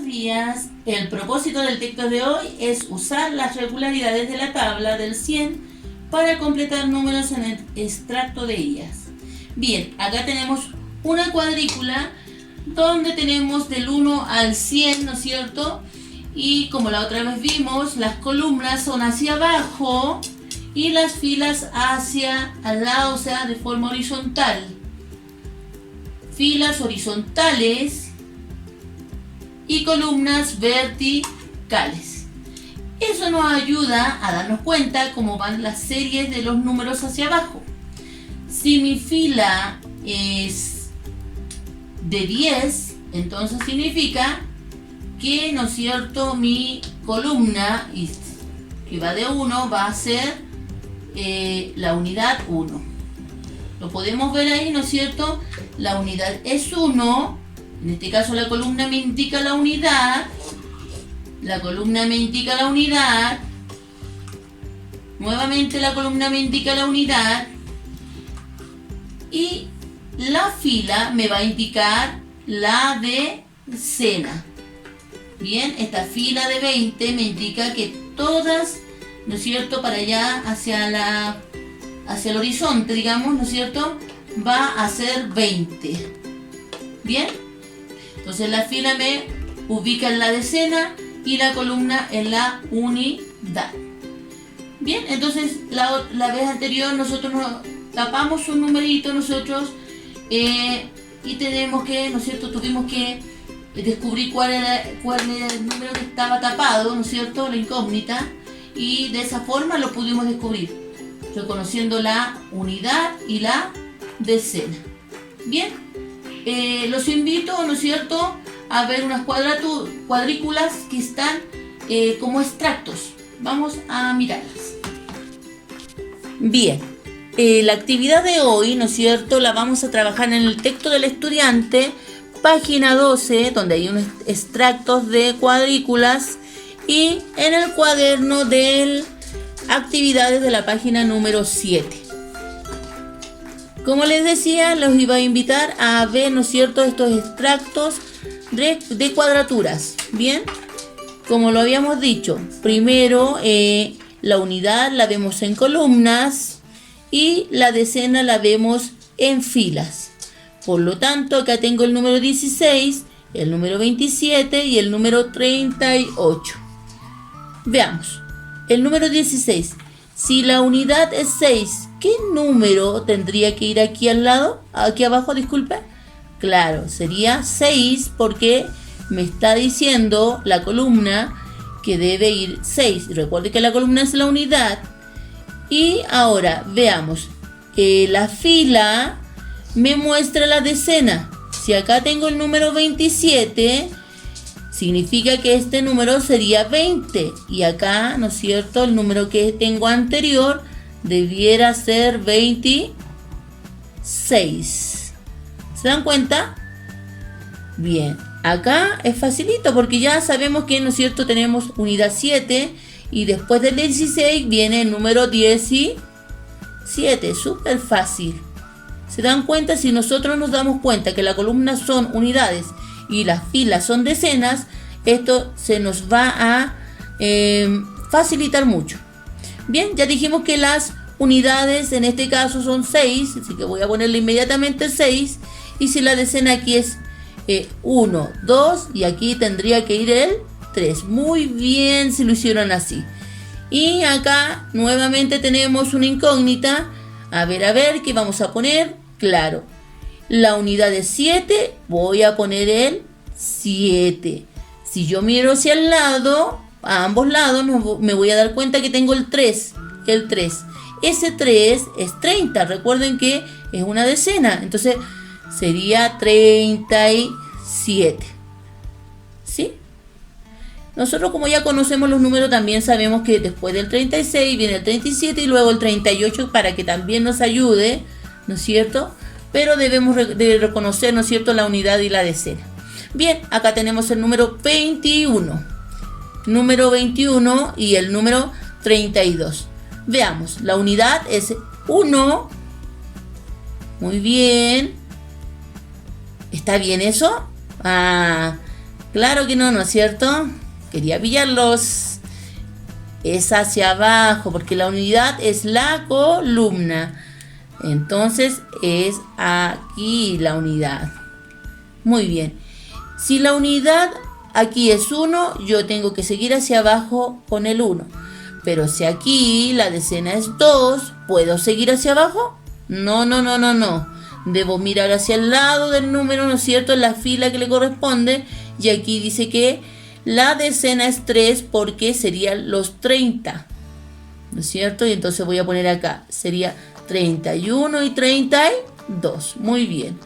Buenos días. El propósito del texto de hoy es usar las regularidades de la tabla del 100 para completar números en el extracto de ellas. Bien, acá tenemos una cuadrícula donde tenemos del 1 al 100, ¿no es cierto? Y como la otra vez vimos, las columnas son hacia abajo y las filas hacia al lado, o sea, de forma horizontal. Filas horizontales y columnas verticales. Eso nos ayuda a darnos cuenta cómo van las series de los números hacia abajo. Si mi fila es de 10, entonces significa que, ¿no es cierto?, mi columna que va de 1 va a ser la unidad 1. Lo podemos ver ahí, ¿no es cierto? La unidad es 1. En este caso la columna me indica la unidad. La columna me indica la unidad. Nuevamente la columna me indica la unidad. Y la fila me va a indicar la decena. Bien, esta fila de 20 me indica que todas, ¿no es cierto?, para allá hacia el horizonte, digamos, ¿no es cierto?, va a ser 20. Bien, entonces la fila me ubica en la decena y la columna en la unidad. Bien, entonces la vez anterior nosotros nos tapamos un numerito nosotros y tenemos que, ¿no es cierto?, tuvimos que descubrir cuál era el número que estaba tapado, ¿no es cierto?, la incógnita, y de esa forma lo pudimos descubrir, reconociendo la unidad y la decena. Bien, los invito, ¿no es cierto?, a ver unas cuadrículas que están como extractos. Vamos a mirarlas. Bien, la actividad de hoy, ¿no es cierto?, la vamos a trabajar en el texto del estudiante, página 12, donde hay unos extractos de cuadrículas, y en el cuaderno de actividades de la página número 7. Como les decía, los iba a invitar a ver, ¿no es cierto?, estos extractos de cuadraturas. Bien, como lo habíamos dicho, primero la unidad la vemos en columnas y la decena la vemos en filas. Por lo tanto, acá tengo el número 16, el número 27 y el número 38. Veamos, el número 16. Si la unidad es 6, ¿qué número tendría que ir aquí al lado? Aquí abajo, disculpe. Claro, sería 6 porque me está diciendo la columna que debe ir 6. Recuerde que la columna es la unidad. Y ahora veamos, la fila me muestra la decena. Si acá tengo el número 27, significa que este número sería 20. Y acá, ¿no es cierto?, el número que tengo anterior debiera ser 26. ¿Se dan cuenta? Bien, acá es facilito porque ya sabemos que, ¿no es cierto?, tenemos unidad 7 y después del 16 viene el número 17. Súper fácil. ¿Se dan cuenta? Si nosotros nos damos cuenta que las columnas son unidades y las filas son decenas, esto se nos va a facilitar mucho. Bien, ya dijimos que las unidades en este caso son 6, así que voy a ponerle inmediatamente 6. Y si la decena aquí es 1, 2, y aquí tendría que ir el 3. Muy bien si lo hicieron así. Y acá nuevamente tenemos una incógnita. A ver, ¿qué vamos a poner? Claro, la unidad es 7, voy a poner el 7. Si yo miro hacia el lado, a ambos lados, me voy a dar cuenta que tengo el 3. Ese 3 es 30, recuerden que es una decena, entonces sería 37. ¿Sí? Nosotros, como ya conocemos los números, también sabemos que después del 36 viene el 37 y luego el 38 para que también nos ayude, ¿no es cierto? Pero debemos de reconocer, ¿no es cierto?, la unidad y la decena. Bien, acá tenemos el número 21. Número 21 y el número 32. Veamos, la unidad es 1. Muy bien. ¿Está bien eso? Claro que no, ¿no es cierto? Quería pillarlos. Es hacia abajo, porque la unidad es la columna. Entonces es aquí la unidad. Muy bien. Si la unidad aquí es 1, yo tengo que seguir hacia abajo con el 1. Pero si aquí la decena es 2, ¿puedo seguir hacia abajo? No, no, no, no, no. Debo mirar hacia el lado del número, ¿no es cierto?, en la fila que le corresponde. Y aquí dice que la decena es 3 porque serían los 30. ¿No es cierto? Y entonces voy a poner acá. Sería 31 y 32. Muy bien.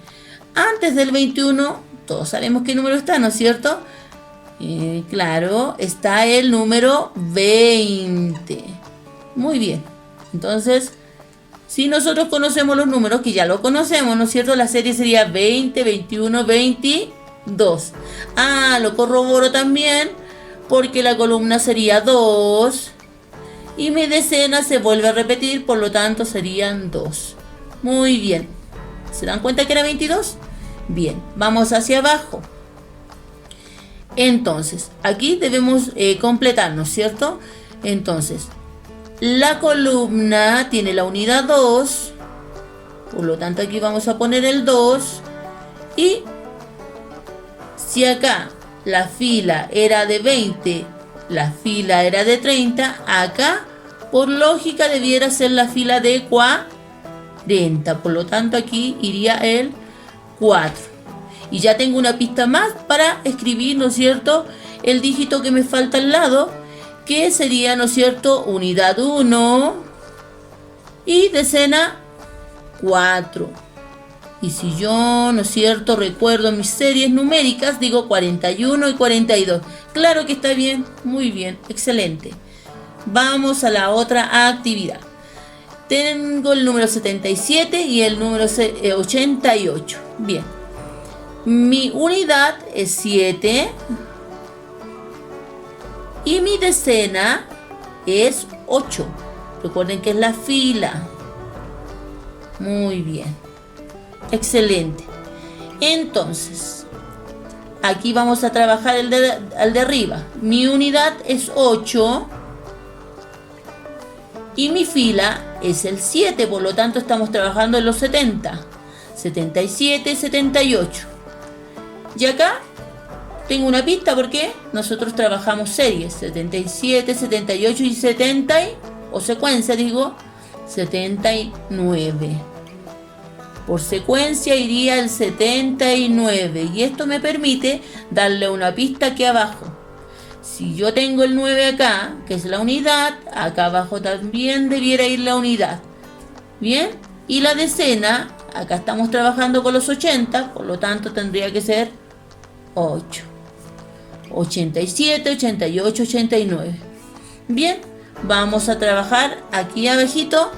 Antes del 21, todos sabemos qué número está, ¿no es cierto? Claro, está el número 20. Muy bien. Entonces, si nosotros conocemos los números, que ya lo conocemos, ¿no es cierto? La serie sería 20, 21, 22. Lo corroboro también, porque la columna sería 2. Y mi decena se vuelve a repetir, por lo tanto serían 2. Muy bien. ¿Se dan cuenta que era 22? Bien, vamos hacia abajo. Entonces, aquí debemos completar, ¿no es cierto? Entonces, la columna tiene la unidad 2, por lo tanto aquí vamos a poner el 2. Y si acá la fila era de 20, la fila era de 30, acá por lógica debiera ser la fila de 40, por lo tanto aquí iría el 4. Y ya tengo una pista más para escribir, ¿no es cierto?, el dígito que me falta al lado, que sería, ¿no es cierto?, unidad 1 y decena 4. Y si yo, ¿no es cierto?, recuerdo mis series numéricas, digo 41 y 42. Claro que está bien, muy bien, excelente. Vamos a la otra actividad. Tengo el número 77 y el número 88. Bien. Mi unidad es 7 y mi decena es 8. Recuerden que es la fila. Muy bien. Excelente. Entonces, aquí vamos a trabajar al de arriba. Mi unidad es 8 y mi fila es el 7. Por lo tanto, estamos trabajando en los 70. 77, 78. Y acá tengo una pista porque nosotros trabajamos series 77, 78 y 70, o secuencia digo, 79. Por secuencia iría el 79 y esto me permite darle una pista aquí abajo. Si yo tengo el 9 acá, que es la unidad, acá abajo también debiera ir la unidad. Bien, y la decena, acá estamos trabajando con los 80, por lo tanto tendría que ser 8. 87, 88, 89. Bien, vamos a trabajar aquí abajito.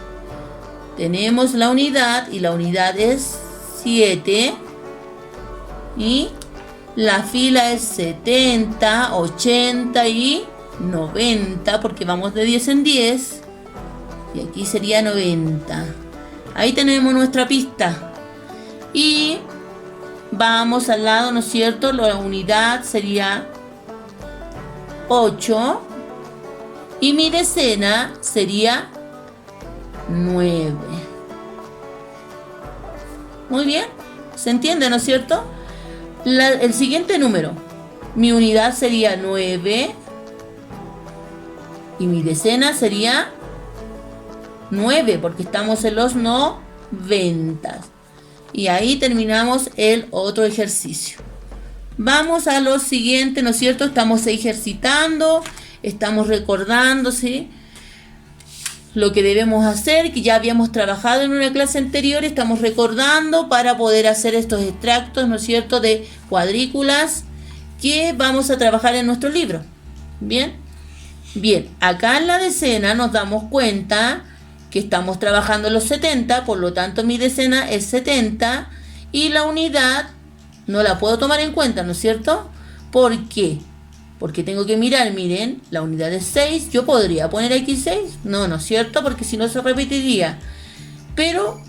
Tenemos la unidad y la unidad es 7. Y la fila es 70, 80 y 90, porque vamos de 10 en 10. Y aquí sería 90. Ahí tenemos nuestra pista. Y vamos al lado, ¿no es cierto? La unidad sería 8 y mi decena sería 9. Muy bien, ¿se entiende, no es cierto? El siguiente número, mi unidad sería 9 y mi decena sería 9, porque estamos en los 90. Y ahí terminamos el otro ejercicio. Vamos a lo siguiente, ¿no es cierto? Estamos ejercitando, estamos recordando, ¿sí?, lo que debemos hacer, que ya habíamos trabajado en una clase anterior. Estamos recordando para poder hacer estos extractos, ¿no es cierto?, de cuadrículas que vamos a trabajar en nuestro libro. Bien, bien, acá en la decena nos damos cuenta que estamos trabajando en los 70, por lo tanto mi decena es 70 y la unidad no la puedo tomar en cuenta, ¿no es cierto? ¿Por qué? Porque tengo que mirar, miren, la unidad es 6, yo podría poner aquí 6, no, ¿no es cierto? Porque si no se repetiría. Pero,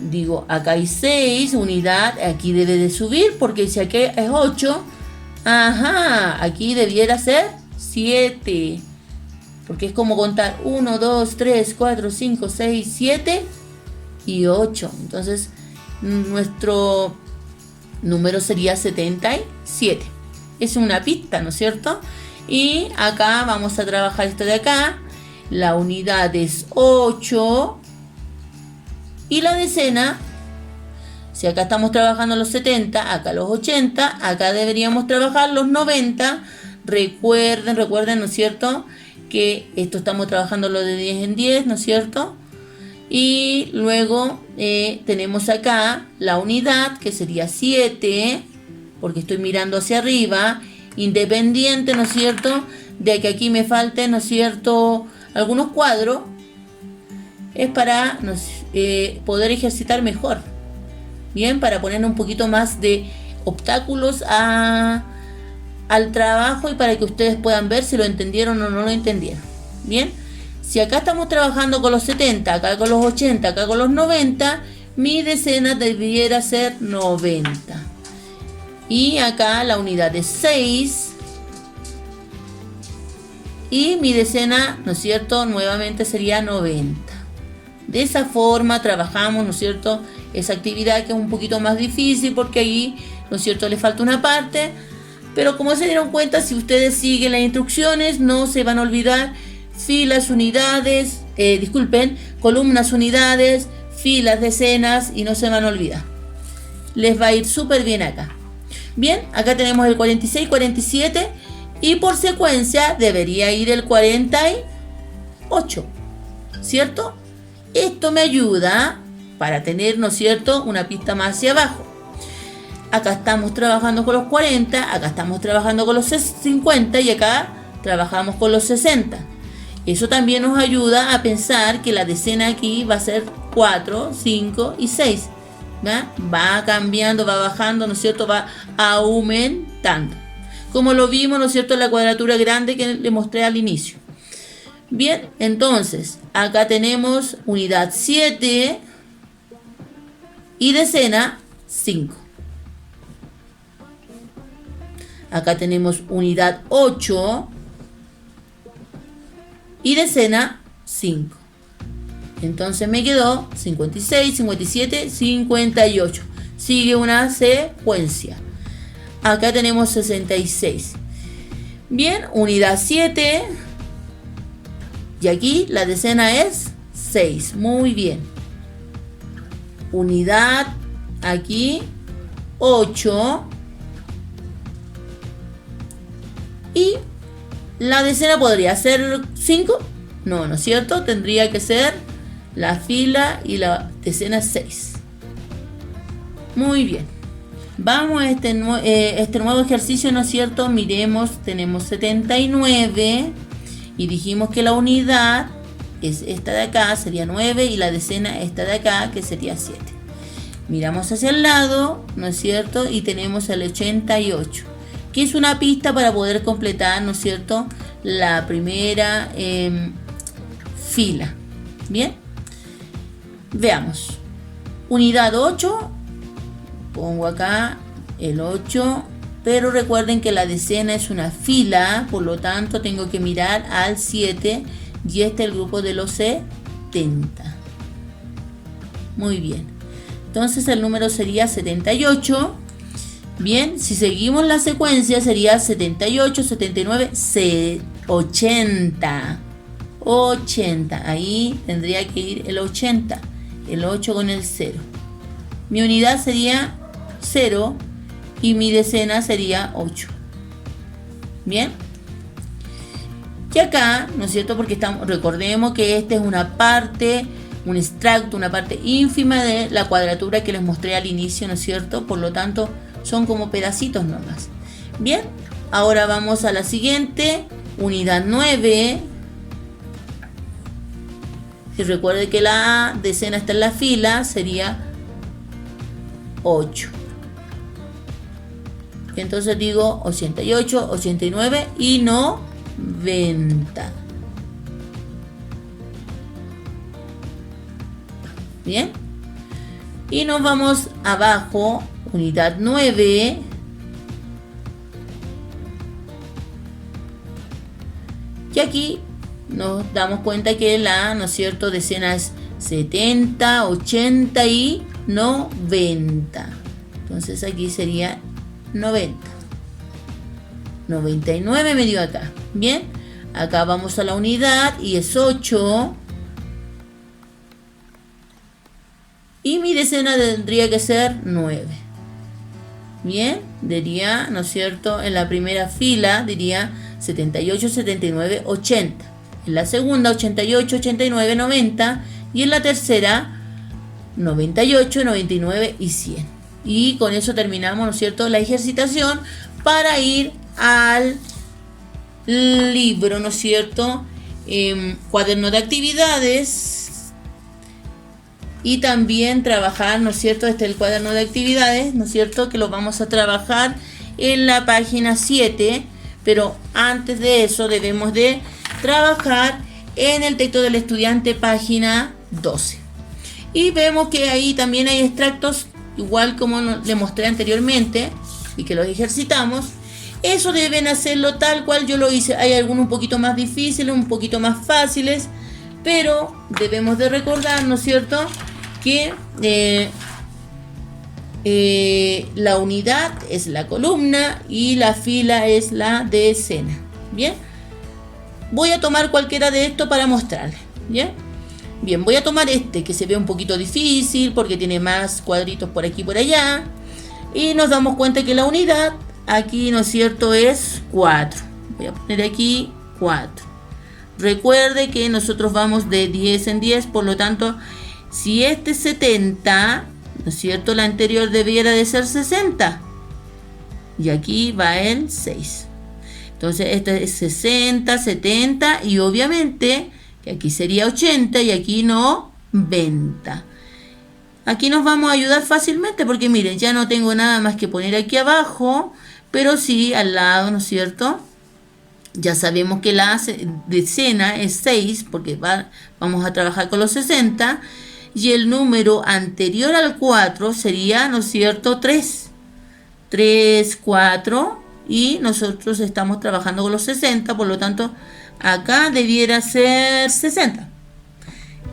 digo, acá hay 6, unidad, aquí debe de subir, porque si aquí es 8, Ajá, aquí debiera ser 7. Porque es como contar 1, 2, 3, 4, 5, 6, 7 y 8. Entonces, nuestro número sería 77. Es una pista, ¿no es cierto? Y acá vamos a trabajar esto de acá. La unidad es 8. Y la decena, si acá estamos trabajando los 70, acá los 80, acá deberíamos trabajar los 90. Recuerden, ¿no es cierto? Que esto estamos trabajando lo de 10 en 10, ¿no es cierto? Y luego tenemos acá la unidad, que sería 7, porque estoy mirando hacia arriba, independiente, ¿no es cierto?, de que aquí me falten, ¿no es cierto?, algunos cuadros, es para poder ejercitar mejor, bien, para poner un poquito más de obstáculos al trabajo y para que ustedes puedan ver si lo entendieron o no lo entendieron, bien. Si acá estamos trabajando con los 70, acá con los 80, acá con los 90, mi decena debiera ser 90. Y acá la unidad es 6. Y mi decena, ¿no es cierto?, nuevamente sería 90. De esa forma trabajamos, ¿no es cierto?, esa actividad que es un poquito más difícil porque ahí, ¿no es cierto?, le falta una parte. Pero como se dieron cuenta, si ustedes siguen las instrucciones, no se van a olvidar filas, unidades, columnas, unidades, filas, decenas, y no se van a olvidar. Les va a ir súper bien acá. Bien, acá tenemos el 46, 47 y por secuencia debería ir el 48, ¿cierto? Esto me ayuda para tener, ¿no es cierto?, una pista más hacia abajo. Acá estamos trabajando con los 40, acá estamos trabajando con los 50 y acá trabajamos con los 60. Eso también nos ayuda a pensar que la decena aquí va a ser 4, 5 y 6. ¿Va? Va cambiando, va bajando, ¿no es cierto? Va aumentando. Como lo vimos, ¿no es cierto?, en la cuadratura grande que le mostré al inicio. Bien, entonces, acá tenemos unidad 7 y decena 5. Acá tenemos unidad 8 y decena 5. Entonces me quedó 56, 57, 58. Sigue una secuencia. Acá tenemos 66. Bien, unidad 7. Y aquí la decena es 6. Muy bien. Unidad aquí 8. Y la decena podría ser 5. No, ¿no es cierto? Tendría que ser la fila y la decena 6. Muy bien. Vamos a este nuevo ejercicio, ¿no es cierto? Miremos, tenemos 79 y dijimos que la unidad es esta de acá, sería 9, y la decena esta de acá, que sería 7. Miramos hacia el lado, ¿no es cierto? Y tenemos el 88, que es una pista para poder completar, ¿no es cierto?, la primera fila. Bien. Veamos. Unidad 8. Pongo acá el 8. Pero recuerden que la decena es una fila. Por lo tanto tengo que mirar al 7. Y este es el grupo de los 70. Muy bien. Entonces el número sería 78. Bien. Si seguimos la secuencia sería 78, 79, 80. 80. Ahí tendría que ir el 80. El 8 con el 0. Mi unidad sería 0 y mi decena sería 8. Bien. Y acá, ¿no es cierto?, porque recordemos que esta es una parte, un extracto, una parte ínfima de la cuadratura que les mostré al inicio, ¿no es cierto? Por lo tanto, son como pedacitos nomás. Bien. Ahora vamos a la siguiente. Unidad 9. Y recuerde que la decena está en la fila, sería 8. Entonces digo 88, 89 y 90. Bien. Y nos vamos abajo, unidad 9. Y aquí nos damos cuenta que la, ¿no es cierto?, decena es 70, 80 y 90. Entonces aquí sería 90. 99 me dio acá. Bien, acá vamos a la unidad y es 8. Y mi decena tendría que ser 9. Bien, diría, ¿no es cierto?, en la primera fila diría 78, 79, 80. En la segunda 88, 89, 90. Y en la tercera 98, 99 y 100. Y con eso terminamos, ¿no es cierto?, la ejercitación para ir al libro, ¿no es cierto?, cuaderno de actividades. Y también trabajar, ¿no es cierto?, este es el cuaderno de actividades, ¿no es cierto?, que lo vamos a trabajar en la página 7. Pero antes de eso debemos de trabajar en el texto del estudiante, página 12. Y vemos que ahí también hay extractos, igual como le mostré anteriormente, y que los ejercitamos. Eso deben hacerlo tal cual yo lo hice. Hay algunos un poquito más difíciles, un poquito más fáciles, pero debemos de recordar, ¿no es cierto?, que la unidad es la columna y la fila es la decena. Bien, voy a tomar cualquiera de estos para mostrarles. Bien, voy a tomar este que se ve un poquito difícil porque tiene más cuadritos por aquí y por allá. Y nos damos cuenta que la unidad aquí, ¿no es cierto?, es 4. Voy a poner aquí 4. Recuerde que nosotros vamos de 10 en 10, por lo tanto, si este es 70, ¿no es cierto?, la anterior debiera de ser 60. Y aquí va el 6. Entonces, este es 60, 70 y obviamente que aquí sería 80 y aquí 90. Aquí nos vamos a ayudar fácilmente porque miren, ya no tengo nada más que poner aquí abajo, pero sí al lado, ¿no es cierto? Ya sabemos que la decena es 6 porque vamos a trabajar con los 60. Y el número anterior al 4 sería, ¿no es cierto?, 3. 3, 4. Y nosotros estamos trabajando con los 60, por lo tanto, acá debiera ser 60.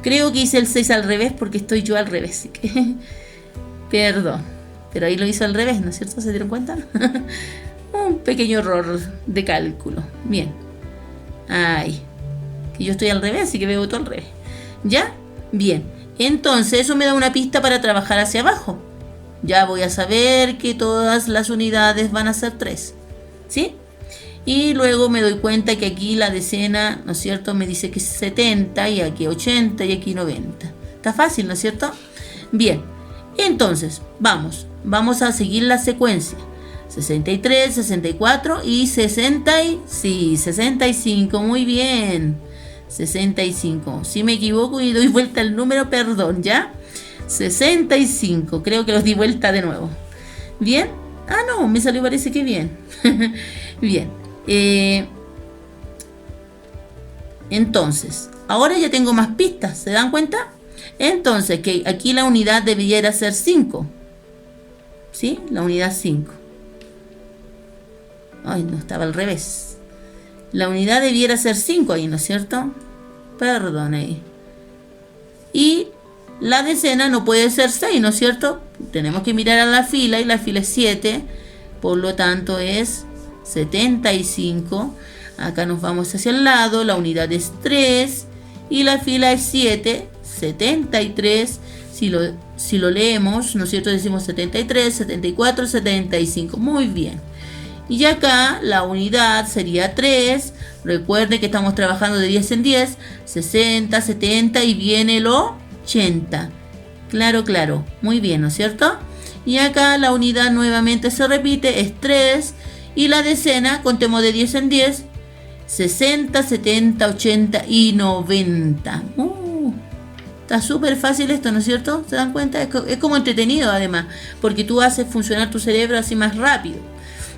Creo que hice el 6 al revés porque estoy yo al revés. Así que, perdón. Pero ahí lo hizo al revés, ¿no es cierto? ¿Se dieron cuenta? Un pequeño error de cálculo. Bien. Ay. Que yo estoy al revés, así que veo todo al revés. ¿Ya? Bien. Entonces eso me da una pista para trabajar hacia abajo. Ya voy a saber que todas las unidades van a ser 3. ¿Sí? Y luego me doy cuenta que aquí la decena, ¿no es cierto?, me dice que es 70 y aquí 80 y aquí 90. Está fácil, ¿no es cierto? Bien. Entonces, vamos a seguir la secuencia. 63, 64 y 65. Muy bien. 65. Si me equivoco y doy vuelta el número, perdón, ¿ya? 65. Creo que los di vuelta de nuevo. ¿Bien? Ah, no, me salió, parece que bien. Bien. Entonces, ahora ya tengo más pistas. ¿Se dan cuenta? Entonces, que aquí la unidad debiera ser 5. ¿Sí? La unidad 5. Ay, no, estaba al revés. La unidad debiera ser 5 ahí, ¿no es cierto? Perdón ahí. Y la decena no puede ser 6, ¿no es cierto? Tenemos que mirar a la fila y la fila es 7. Por lo tanto es 75. Acá nos vamos hacia el lado. La unidad es 3. Y la fila es 7. 73. Si lo leemos, ¿no es cierto? Decimos 73, 74, 75. Muy bien. Y acá la unidad sería 3. Recuerden que estamos trabajando de 10 en 10. 60, 70 y viene el 80. Claro, claro. Muy bien, ¿no es cierto? Y acá la unidad nuevamente se repite. Es 3. Y la decena, contemos de 10 en 10. 60, 70, 80 y 90. Está súper fácil esto, ¿no es cierto? ¿Se dan cuenta? Es como entretenido además. Porque tú haces funcionar tu cerebro así más rápido.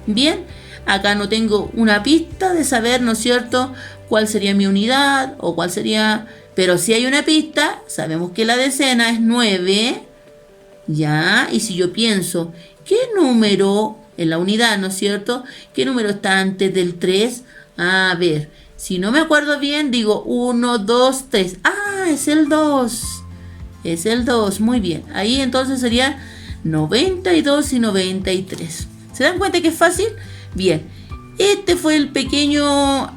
Bien, acá no tengo una pista de saber, ¿no es cierto?, cuál sería mi unidad o cuál sería... Pero si hay una pista, sabemos que la decena es 9, ¿ya? Y si yo pienso, ¿qué número en la unidad, ¿no es cierto? ¿Qué número está antes del 3? A ver, Si no me acuerdo bien, digo 1, 2, 3. Ah, es el 2. Es el 2, muy bien. Ahí entonces sería 92 y 93. ¿Se dan cuenta que es fácil? Bien. Este fue el pequeño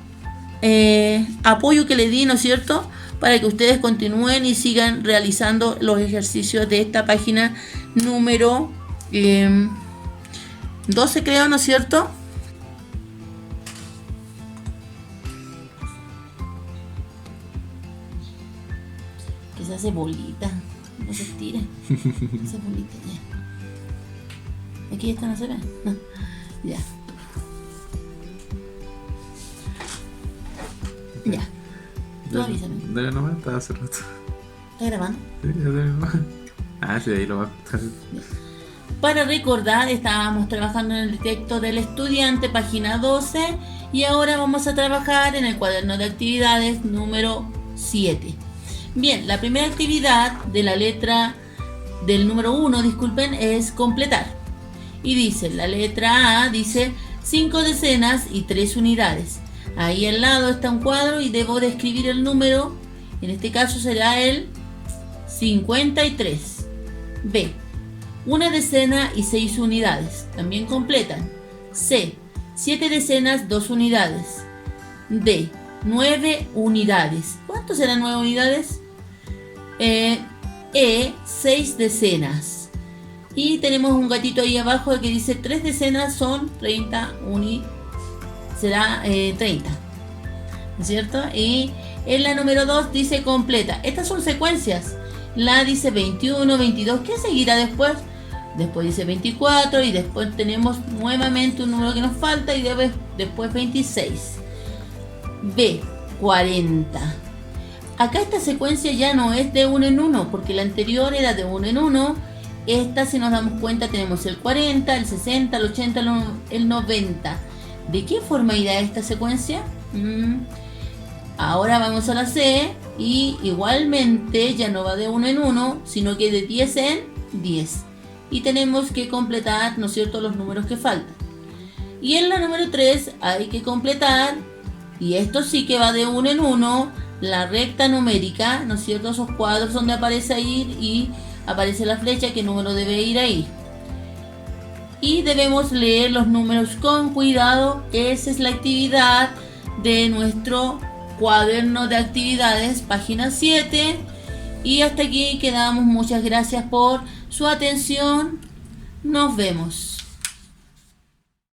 apoyo que le di, ¿no es cierto?, para que ustedes continúen y sigan realizando los ejercicios de esta página número 12, creo, ¿no es cierto? Que se hace bolita, no se estira. Se hace bolita, ya. Aquí está, no se ve. No. Ya. Ya. Tú avísame. Dale nomás, está hace rato. ¿Está grabando? Sí, ya dale nomás. Ah, sí, ahí lo va a estar. Para recordar, estábamos trabajando en el texto del estudiante, página 12, y ahora vamos a trabajar en el cuaderno de actividades número 7. Bien, la primera actividad de la letra del número 1, disculpen, es completar. Y dice, la letra A dice 5 decenas y 3 unidades. Ahí al lado está un cuadro y debo de escribir el número, en este caso será el 53. B, 1 decena y 6 unidades, también completan. C, 7 decenas, 2 unidades. D, 9 unidades. ¿Cuánto serán 9 unidades? E, 6 decenas. Y tenemos un gatito ahí abajo que dice 3 decenas son 30 será 30, ¿no es cierto? Y en la número 2 dice completa. Estas son secuencias. La dice 21, 22. ¿Qué seguirá después? Después dice 24 y después tenemos nuevamente un número que nos falta y después 26. B, 40. Acá esta secuencia ya no es de 1 en 1 porque la anterior era de 1 en 1. Esta, si nos damos cuenta, tenemos el 40, el 60, el 80, el 90. ¿De qué forma irá esta secuencia? Ahora vamos a la C y igualmente ya no va de 1 en 1, sino que de 10 en 10. Y tenemos que completar, ¿no es cierto?, los números que faltan. Y en la número 3 hay que completar, y esto sí que va de 1 en 1, la recta numérica, ¿no es cierto?, esos cuadros donde aparece ahí y aparece la flecha, qué número debe ir ahí. Y debemos leer los números con cuidado. Esa es la actividad de nuestro cuaderno de actividades, página 7. Y hasta aquí quedamos. Muchas gracias por su atención. Nos vemos.